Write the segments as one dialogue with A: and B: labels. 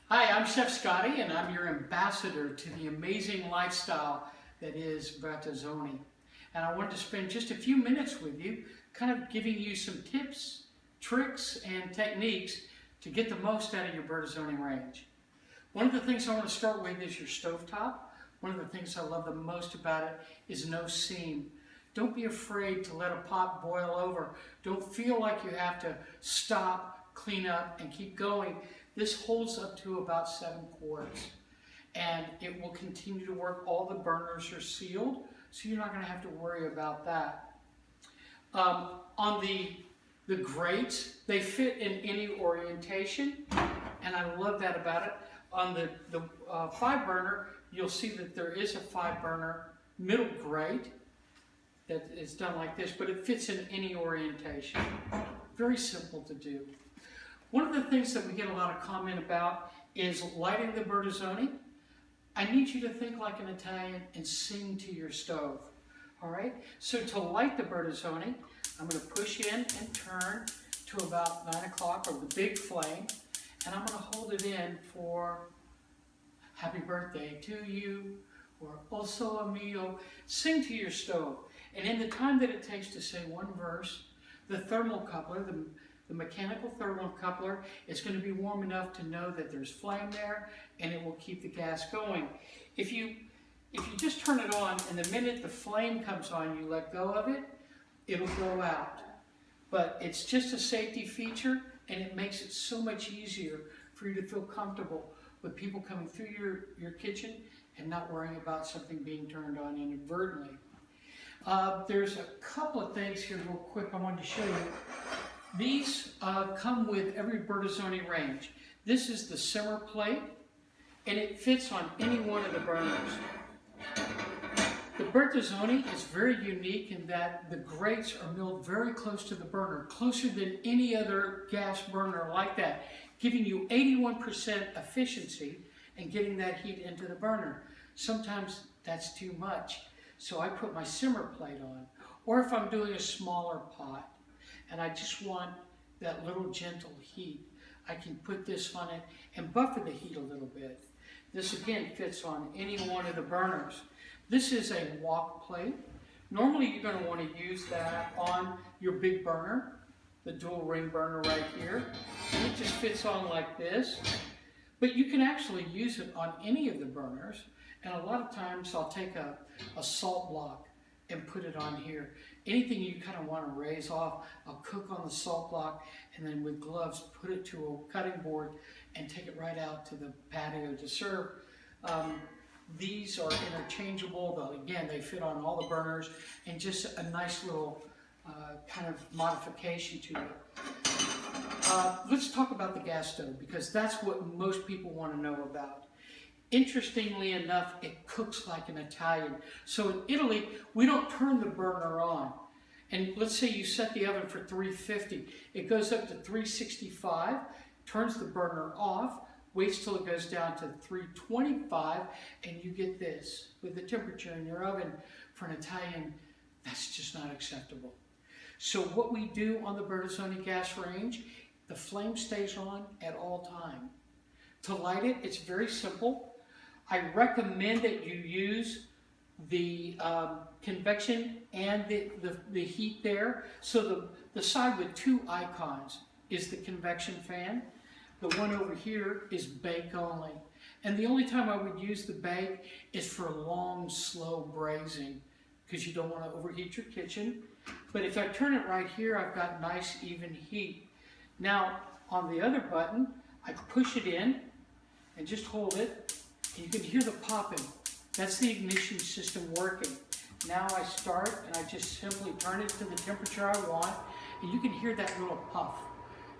A: Hi, I'm Chef Scotty, and I'm your ambassador to the amazing lifestyle that is Bertazzoni. And I wanted to spend just a few minutes with you, kind of giving you some tips, tricks, and techniques to get the most out of your Bertazzoni range. One of the things I want to start with is your stovetop. One of the things I love the most about it is no seam. Don't be afraid to let a pot boil over. Don't feel like you have to stop, clean up, and keep going. This holds up to about 7 quarts, and it will continue to work. All the burners are sealed, so you're not going to have to worry about that. On the grates, they fit in any orientation, and I love that about it. On the 5 burner, you'll see that there is a 5 burner middle grate that is done like this, but it fits in any orientation. Very simple to do. One of the things that we get a lot of comment about is lighting the Bertazzoni. I need you to think like an Italian and sing to your stove. All right? So to light the Bertazzoni, I'm going to push in and turn to about 9 o'clock, or the big flame, and I'm going to hold it in for happy birthday to you, or O sole mio. Sing to your stove. And in the time that it takes to say one verse, the thermocoupler, the mechanical thermocoupler is going to be warm enough to know that there's flame there, and it will keep the gas going. If you just turn it on, and the minute the flame comes on, you let go of it, it'll go out. But it's just a safety feature, and it makes it so much easier for you to feel comfortable with people coming through your kitchen and not worrying about something being turned on inadvertently. There's a couple of things here real quick I wanted to show you. These come with every Bertazzoni range. This is the simmer plate, and it fits on any one of the burners. The Bertazzoni is very unique in that the grates are milled very close to the burner, closer than any other gas burner like that, giving you 81% efficiency and getting that heat into the burner. Sometimes that's too much, so I put my simmer plate on. Or if I'm doing a smaller pot, and I just want that little gentle heat, I can put this on it and buffer the heat a little bit. This again fits on any one of the burners. This is a wok plate. Normally you're going to want to use that on your big burner, the dual ring burner right here. And it just fits on like this. But you can actually use it on any of the burners, and a lot of times I'll take a salt block and put it on here. Anything you kind of want to raise off, I'll cook on the salt block, and then with gloves put it to a cutting board and take it right out to the patio to serve. These are interchangeable. Again, they fit on all the burners, and just a nice little kind of modification to it. Let's talk about the gas stove, because that's what most people want to know about. Interestingly enough, it cooks like an Italian. So in Italy, we don't turn the burner on. And let's say you set the oven for 350. It goes up to 365, turns the burner off, waits till it goes down to 325, and you get this. With the temperature in your oven, for an Italian, that's just not acceptable. So what we do on the Bertazzoni gas range, the flame stays on at all time. To light it, it's very simple. I recommend that you use the convection and the heat there. So the side with 2 icons is the convection fan. The one over here is bake only. And the only time I would use the bake is for long, slow braising, because you don't want to overheat your kitchen. But if I turn it right here, I've got nice, even heat. Now, on the other button, I push it in and just hold it. You can hear the popping. That's the ignition system working. Now I start, and I just simply turn it to the temperature I want, and you can hear that little puff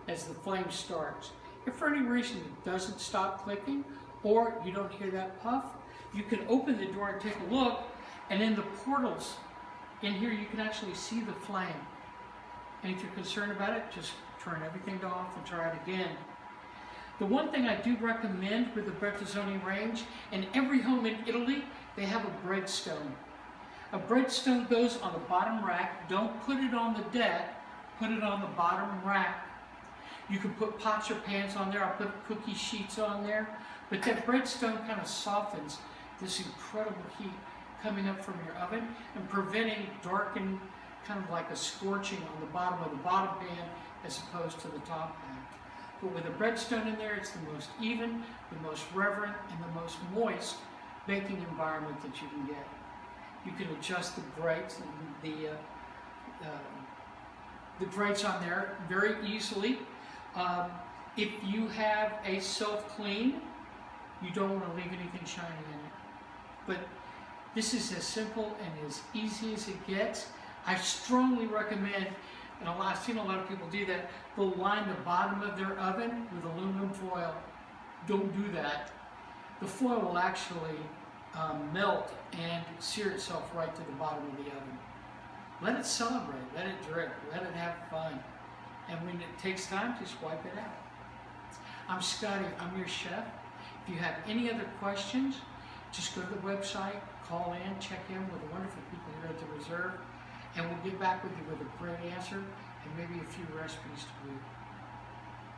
A: as the flame starts. If for any reason it doesn't stop clicking, or you don't hear that puff, you can open the door and take a look, and in the portals in here you can actually see the flame. And if you're concerned about it, just turn everything off and try it again. The one thing I do recommend with the Bertazzoni range, in every home in Italy, they have a breadstone. A breadstone goes on the bottom rack. Don't put it on the deck, put it on the bottom rack. You can put pots or pans on there. I'll put cookie sheets on there. But that breadstone kind of softens this incredible heat coming up from your oven and preventing darkening, kind of like a scorching on the bottom of the bottom pan as opposed to the top pan. But with a breadstone in there, it's the most even, the most reverent, and the most moist baking environment that you can get. You can adjust the grates and the grates on there very easily. If you have a self-clean, you don't want to leave anything shiny in it. But this is as simple and as easy as it gets. I strongly recommend, and I've seen a lot of people do that, they'll line the bottom of their oven with aluminum foil. Don't do that. The foil will actually melt and sear itself right to the bottom of the oven. Let it celebrate, let it drip, let it have fun. And when it takes time, just wipe it out. I'm Scotty, I'm your chef. If you have any other questions, just go to the website, call in, check in with the wonderful people here at the Reserve, and we'll get back with you with a great answer and maybe a few recipes to boot.